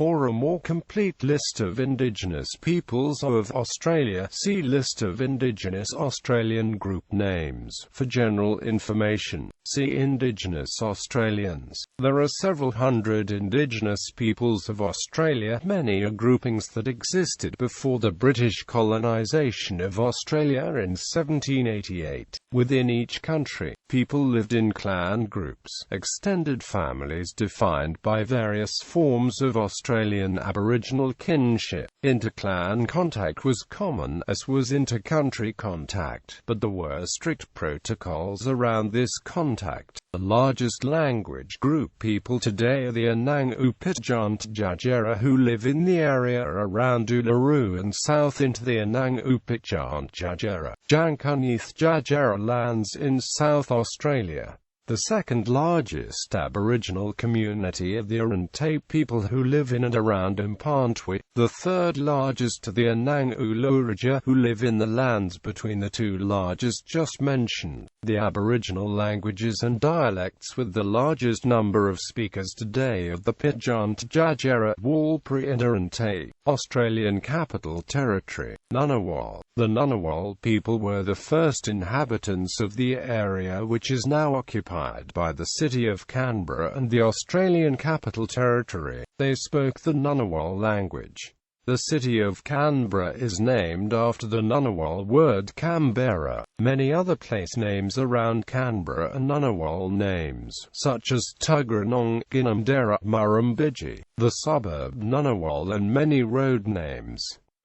For a more complete list of Indigenous peoples of Australia, see List of Indigenous Australian group names. For general information, see Indigenous Australians. There are several hundred Indigenous peoples of Australia. Many are groupings that existed before the British colonisation of Australia in 1788. Within each country, people lived in clan groups, extended families defined by various forms of Australian Aboriginal kinship. Inter-clan contact was common, as was inter-country contact, but there were strict protocols around this contact. The largest language group people today are the en.wikipedia, who live in the area around Uluru and south into the en.wikipedia Jankunith lands in South Australia. The second largest Aboriginal community are the Arrernte people who live in and around Impantwi. The third largest are the Anang Ulurija, who live in the lands between the two largest just mentioned. The Aboriginal languages and dialects with the largest number of speakers today are the Pidgin-Tjagera, Warlpiri and Arrernte. Australian Capital Territory, Ngunnawal. The Ngunnawal people were the first inhabitants of the area which is now occupied by the city of Canberra and the Australian Capital Territory. They spoke the Ngunnawal language. The city of Canberra is named after the Ngunnawal word Canberra. Many other place names around Canberra are Ngunnawal names, such as Tuggeranong, Ginninderra, Murrumbidgee, the suburb Ngunnawal, and many road names.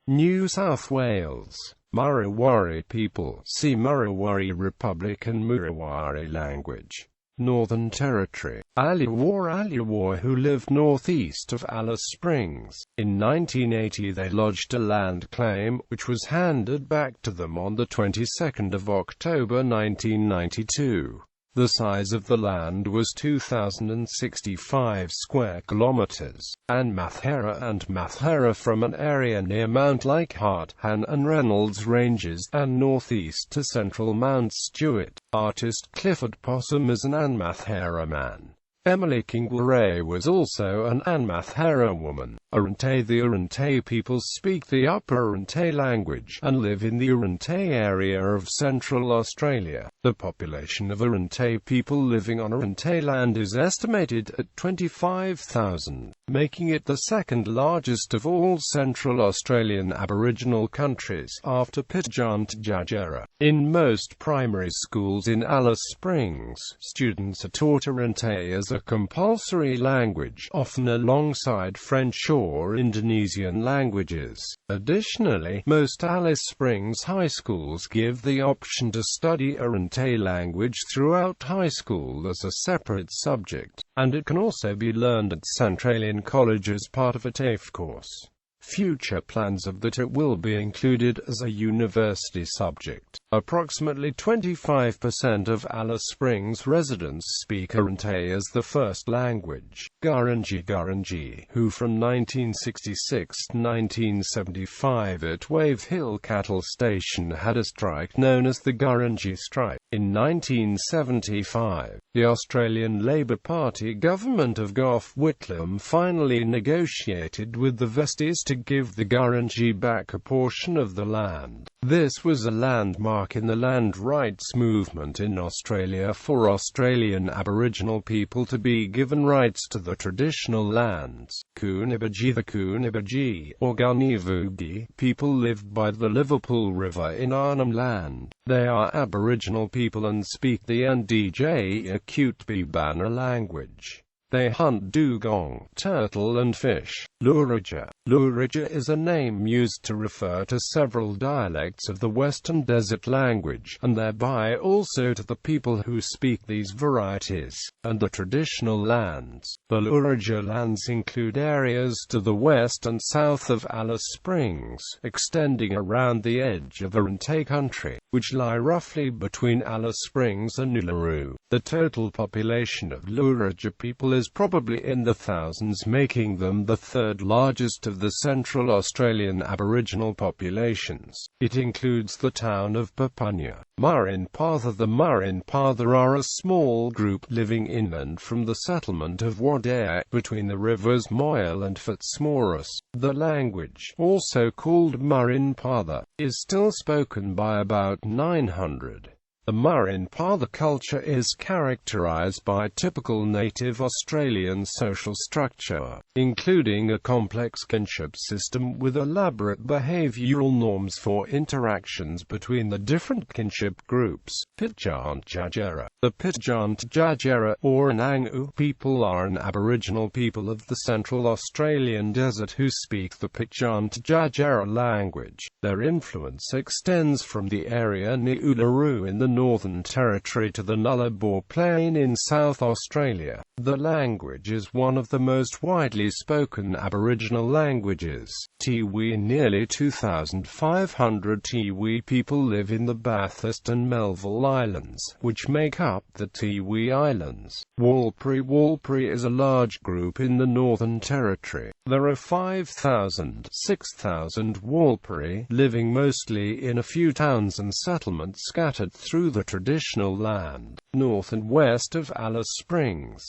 New South Wales. Murrawarri people, see Murrawarri Republic and Murrawarri language. Northern Territory. Aliwar, who lived northeast of Alice Springs. In 1980 they lodged a land claim, which was handed back to them on the 22nd of October 1992. The size of the land was 2,065 square kilometers, and Mathera from an area near Mount Leichhardt, Han and Reynolds Ranges, and northeast to central Mount Stewart. Artist Clifford Possum is an Anmathera man. Emily Kingleray was also an Anmathera woman. Arrernte. The Arrernte people speak the Upper Arrernte language, and live in the Arrernte area of Central Australia. The population of Arrernte people living on Arrernte land is estimated at 25,000, making it the second largest of all Central Australian Aboriginal countries, after Pidgin-Tjagera. In most primary schools in Alice Springs, students are taught Arrernte as a compulsory language, often alongside French or Indonesian languages. Additionally, most Alice Springs high schools give the option to study Arrernte language throughout high school as a separate subject, and it can also be learned at Centralian College as part of a TAFE course. Future plans are that it will be included as a university subject. Approximately 25% of Alice Springs residents speak Arrernte as the first language. Gurindji, who from 1966 to 1975 at Wave Hill Cattle Station had a strike known as the Gurindji Strike. In 1975, the Australian Labor Party government of Gough Whitlam finally negotiated with the Vesties to give the Gurindji back a portion of the land. This was a landmark in the land rights movement in Australia for Australian Aboriginal people to be given rights to the traditional lands. Coonabidji. The Coonabidji, or Gunnivugi, people lived by the Liverpool River in Arnhem Land. They are Aboriginal people and speak the Ndjikitjana language. They hunt dugong, turtle and fish. Lurija. Lurija is a name used to refer to several dialects of the Western Desert language, and thereby also to the people who speak these varieties, and the traditional lands. The Lurija lands include areas to the west and south of Alice Springs, extending around the edge of Arrernte country, which lie roughly between Alice Springs and Uluru. The total population of Lurija people is probably in the thousands, making them the third largest of the Central Australian Aboriginal populations. It includes the town of Papunya, Murrin-Patha. The Murrin-Patha are a small group living inland from the settlement of Wadare, between the rivers Moyle and Fitzmaurice. The language, also called Murrin-Patha, is still spoken by about 900. The Murrin-Patha culture is characterized by typical native Australian social structure, including a complex kinship system with elaborate behavioral norms for interactions between the different kinship groups. Pitjantjatjara. The Pitjantjatjara, or Anangu people, are an Aboriginal people of the Central Australian Desert who speak the Pitjantjatjara language. Their influence extends from the area near Uluru in the Northern Territory to the Nullarbor Plain in South Australia. The language is one of the most widely spoken Aboriginal languages. Tiwi. Nearly 2,500 Tiwi people live in the Bathurst and Melville Islands, which make up the Tiwi Islands. Warlpiri. Warlpiri is a large group in the Northern Territory. There are 5,000–6,000 Warlpiri, living mostly in a few towns and settlements scattered through the traditional land, north and west of Alice Springs.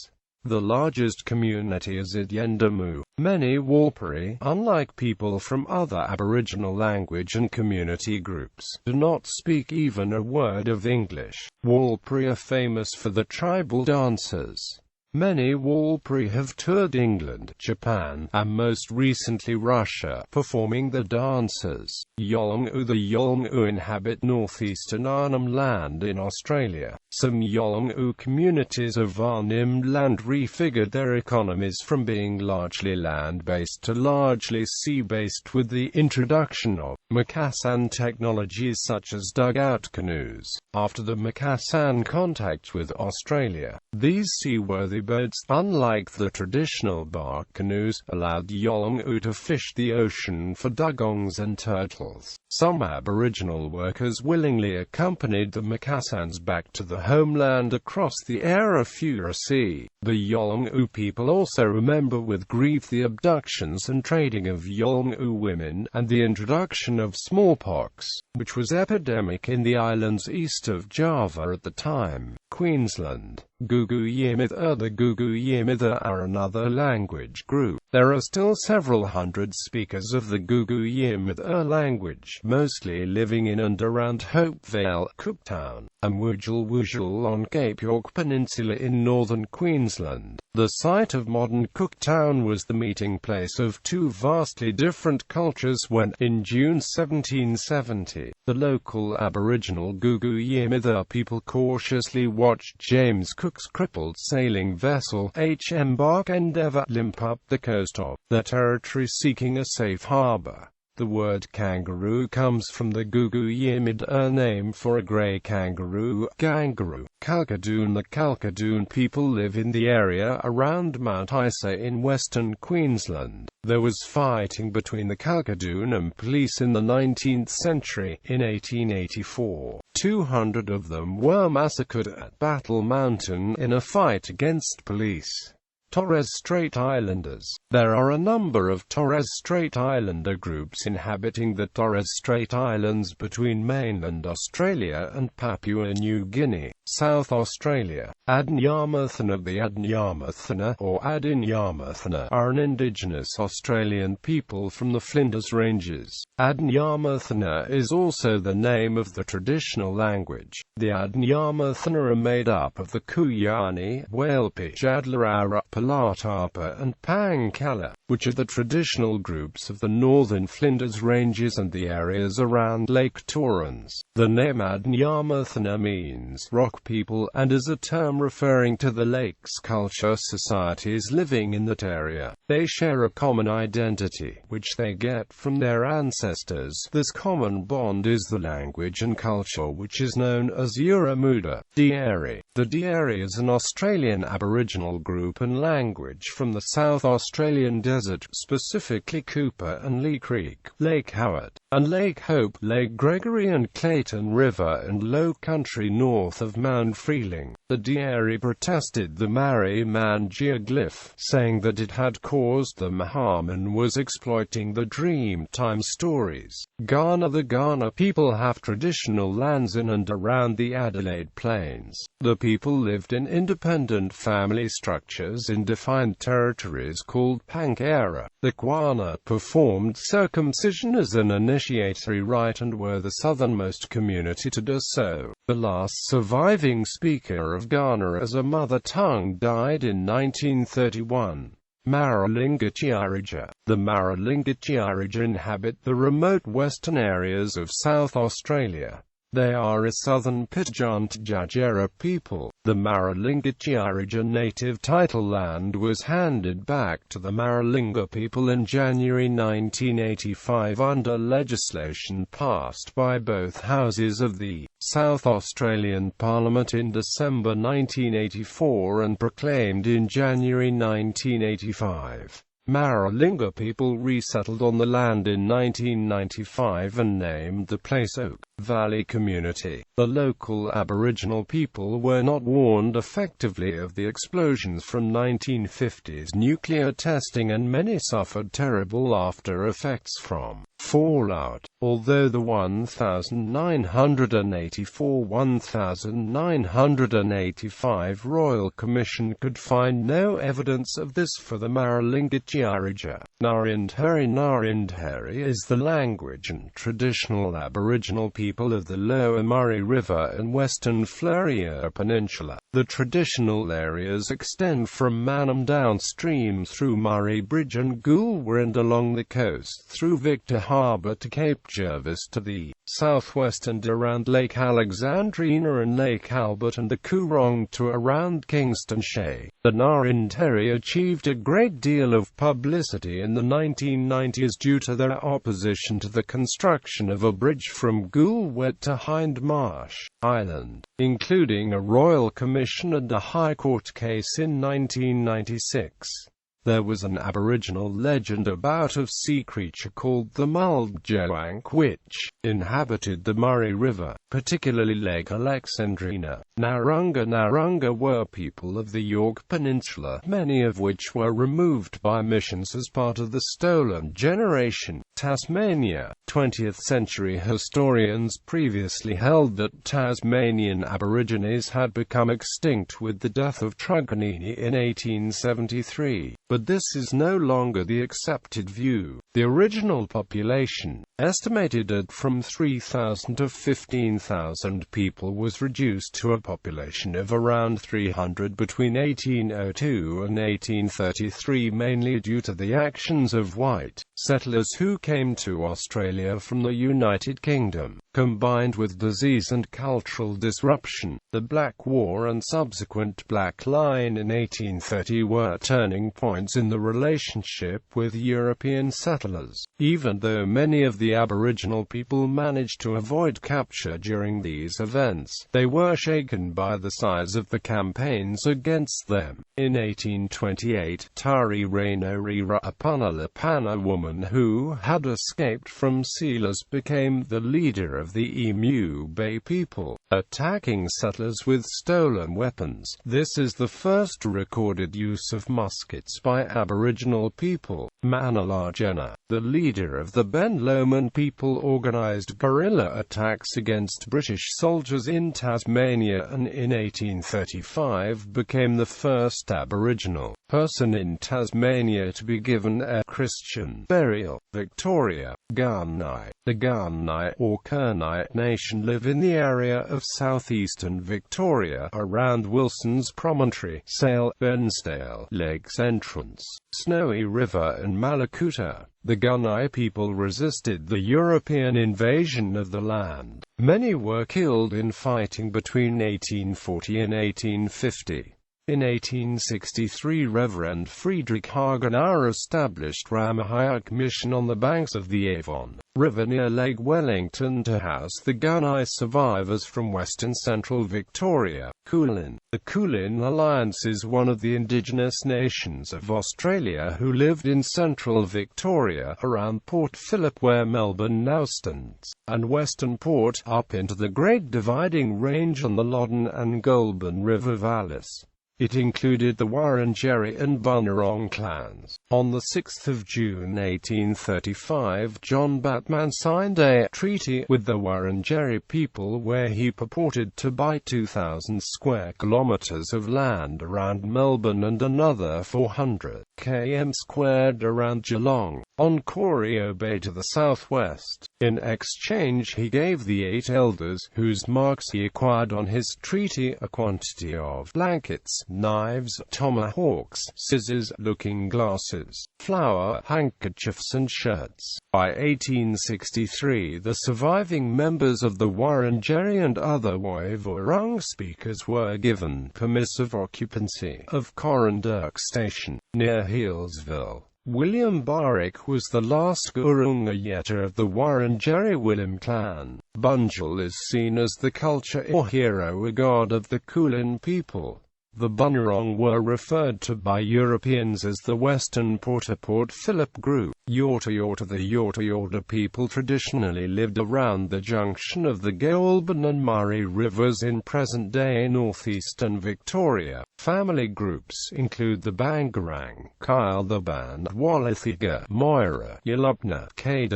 The largest community is at Yendamu. Many Warlpiri, unlike people from other Aboriginal language and community groups, do not speak even a word of English. Warlpiri are famous for the tribal dances. Many Warlpiri have toured England, Japan, and most recently Russia, performing the dances. Yolngu. The Yolngu inhabit northeastern Arnhem Land in Australia. Some Yolngu communities of Arnhem Land refigured their economies from being largely land-based to largely sea-based with the introduction of Macassan technologies such as dugout canoes. After the Macassan contact with Australia, these seaworthy boats, unlike the traditional bark canoes, allowed Yolngu to fish the ocean for dugongs and turtles. Some Aboriginal workers willingly accompanied the Macassans back to the homeland across the Arafura Sea. The Yolngu people also remember with grief the abductions and trading of Yolngu women, and the introduction of smallpox, which was epidemic in the islands east of Java at the time. Queensland. Gugu Yimitha. The Gugu Yimitha are another language group. There are still several hundred speakers of the Gugu Yimitha language, mostly living in and around Hopevale, Cooktown, and Wujal on Cape York Peninsula in northern Queensland. The site of modern Cooktown was the meeting place of two vastly different cultures when, in June 1770, the local Aboriginal Gugu Yimitha people cautiously watched James Cook's crippled sailing vessel, H.M. Bark Endeavour, limp up the coast of the territory seeking a safe harbour. The word kangaroo comes from the Gugu Yimitha name for a grey kangaroo, kangaroo. Kalkadoon. The Kalkadoon people live in the area around Mount Isa in western Queensland. There was fighting between the Kalkadoon and police in the 19th century. In 1884, 200 of them were massacred at Battle Mountain in a fight against police. Torres Strait Islanders. There are a number of Torres Strait Islander groups inhabiting the Torres Strait Islands between mainland Australia and Papua New Guinea, South Australia. Adnyamathanha. The Adnyamathanha, or Adinyamathanha, are an Indigenous Australian people from the Flinders Ranges. Adnyamathanha is also the name of the traditional language. The Adnyamathanha are made up of the Kuyani, Walpi, Jadlarara, Palatapa and Pangkala, which are the traditional groups of the northern Flinders Ranges and the areas around Lake Torrens. The name Adnyamathanha means rock people, and is a term referring to the lakes culture societies living in that area. They share a common identity, which they get from their ancestors. This common bond is the language and culture which is known as Yuramuda. Dieri. The Dieri is an Australian Aboriginal group and language from the South Australian Desert, specifically Cooper and Lee Creek, Lake Howard, and Lake Hope, Lake Gregory and Clayton River and Low Country north of Mount Freeling. The Diary protested the Mari-Man geoglyph, saying that it had caused them harm and was exploiting the Dreamtime stories. Ghana. The Ghana people have traditional lands in and around the Adelaide Plains. The people lived in independent family structures in defined territories called Pankera. The Kwana performed circumcision as an initiatory rite and were the southernmost community to do so. The last surviving speaker of Ghana as a mother tongue died in 1931. Maralinga-Chiarija. The Maralinga-Chiarija inhabit the remote western areas of South Australia. They are a southern Pitjantjatjara people. The Maralinga-Chiarija native title land was handed back to the Maralinga people in January 1985 under legislation passed by both houses of the South Australian Parliament in December 1984 and proclaimed in January 1985. Maralinga people resettled on the land in 1995 and named the place Oak Valley Community. The local Aboriginal people were not warned effectively of the explosions from 1950s nuclear testing and many suffered terrible after effects from fallout. Although the 1984-1985 Royal Commission could find no evidence of this for the Maralinga-Chiarija. Narindheri is the language and traditional Aboriginal people of the Lower Murray River and Western Fleurier Peninsula. The traditional areas extend from Mannum downstream through Murray Bridge and Goolwa and along the coast through Victor Harbour to Cape Jervis to the southwest and around Lake Alexandrina and Lake Albert and the Coorong to around Kingston Shay. The Narindheri achieved a great deal of publicity in the 1990s due to their opposition to the construction of a bridge from Goolwa to Hindmarsh Island, including a Royal Commission and a High Court case in 1996. There was an Aboriginal legend about a sea creature called the Muldjawang, which inhabited the Murray River, particularly Lake Alexandrina. Narunga were people of the York Peninsula, many of which were removed by missions as part of the Stolen Generation. Tasmania. 20th century historians previously held that Tasmanian Aborigines had become extinct with the death of Truganini in 1873. But this is no longer the accepted view. The original population, estimated at from 3,000 to 15,000 people, was reduced to a population of around 300 between 1802 and 1833, mainly due to the actions of white settlers who came to Australia from the United Kingdom, combined with disease and cultural disruption. The Black War and subsequent Black Line in 1830 were turning points in the relationship with European settlers. Even though many of the Aboriginal people managed to avoid capture during these events, they were shaken by the size of the campaigns against them. In 1828, Tari Rainori a Punalapana woman who had escaped from sealers became the leader of the Emu Bay people, attacking settlers with stolen weapons. This is the first recorded use of muskets by Aboriginal people. Manalajena, the leader of the Ben Lomond people, organized guerrilla attacks against British soldiers in Tasmania and in 1835 became the first Aboriginal person in Tasmania to be given a Christian burial. Victoria. Gunai. The Gunai or Kurnai Nation live in the area of southeastern Victoria, around Wilson's Promontory, Sale, Bensdale, Lakes Entrance, Snowy River and Malakuta. The Gunai people resisted the European invasion of the land. Many were killed in fighting between 1840 and 1850. In 1863 Reverend Friedrich Hagenauer established Ramahayak Mission on the banks of the Avon River near Lake Wellington to house the Gunai survivors from western central Victoria. Kulin. The Kulin Alliance is one of the indigenous nations of Australia who lived in central Victoria around Port Phillip where Melbourne now stands, and Western Port, up into the Great Dividing Range on the Loddon and Goulburn River valleys. It included the Wurundjeri and Bunurong clans. On 6 June 1835, John Batman signed a treaty with the Wurundjeri people where he purported to buy 2,000 square kilometres of land around Melbourne and another 400 km squared around Geelong, on Corio Bay to the southwest. In exchange he gave the 8 elders, whose marks he acquired on his treaty, a quantity of blankets, knives, tomahawks, scissors, looking glasses, flour, handkerchiefs and shirts. By 1863 the surviving members of the Wurundjeri and other Woiwurrung speakers were given permissive occupancy of Corandurk Station, near Healesville. William Barrick was the last Gurunga Yeta of the Wurundjeri William clan. Bunjil is seen as the culture or hero or god of the Kulin people. The Bunurong were referred to by Europeans as the Western Port Phillip group. Yorta Yorta. The Yorta Yorta people traditionally lived around the junction of the Goulburn and Murray rivers in present-day northeastern Victoria. Family groups include the Bangarang, Kyle the Band, Wallathiga, Moira, Yalupna, Kwat,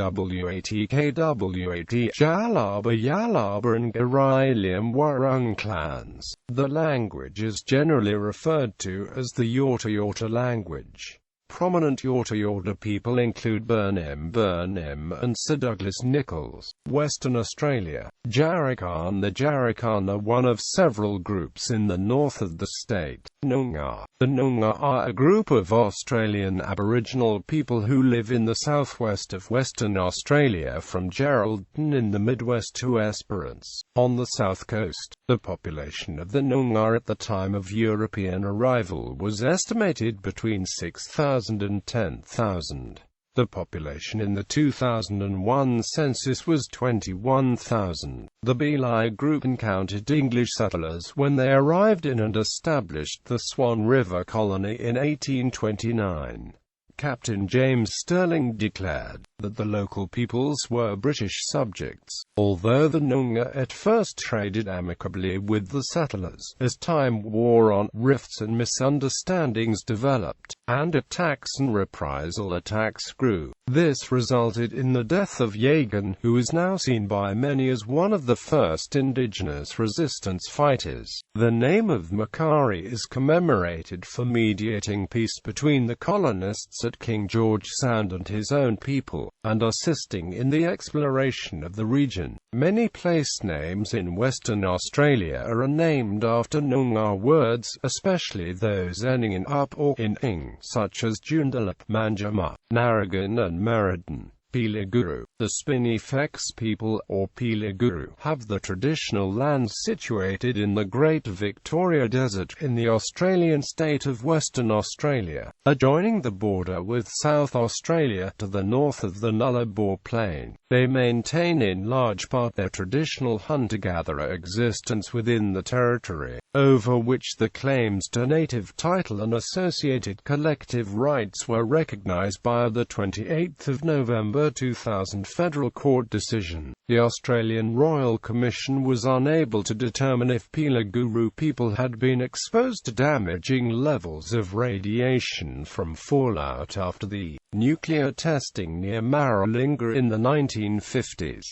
Jalaba Yalaba and Garilium Wurrung clans. The language is generally referred to as the Yorta Yorta language. Prominent Yorta Yorta people include Burnham and Sir Douglas Nichols. Western Australia. Jarrakan. The Jarrakan are one of several groups in the north of the state. Noongar. The Noongar are a group of Australian Aboriginal people who live in the southwest of Western Australia from Geraldton in the Midwest to Esperance, on the south coast. The population of the Noongar at the time of European arrival was estimated between 6,000 and 10,000. The population in the 2001 census was 21,000. The Belai group encountered English settlers when they arrived in and established the Swan River colony in 1829. Captain James Stirling declared that the local peoples were British subjects, although the Noongar at first traded amicably with the settlers. As time wore on, rifts and misunderstandings developed, and attacks and reprisal attacks grew. This resulted in the death of Yagan, who is now seen by many as one of the first indigenous resistance fighters. The name of Macari is commemorated for mediating peace between the colonists at King George Sound and his own people, and assisting in the exploration of the region. Many place names in Western Australia are named after Noongar words, especially those ending in up or in ing, such as Joondalup, Manjama, Narragain and Merredin. Peelaguru. The Spinifex people, or Peelaguru, have the traditional lands situated in the Great Victoria Desert, in the Australian state of Western Australia, adjoining the border with South Australia, to the north of the Nullarbor Plain. They maintain in large part their traditional hunter-gatherer existence within the territory, over which the claims to native title and associated collective rights were recognised by the 28th of November 2000 federal court decision. The Australian Royal Commission was unable to determine if Peelaguru people had been exposed to damaging levels of radiation from fallout after the nuclear testing near Maralinga in the 1950s.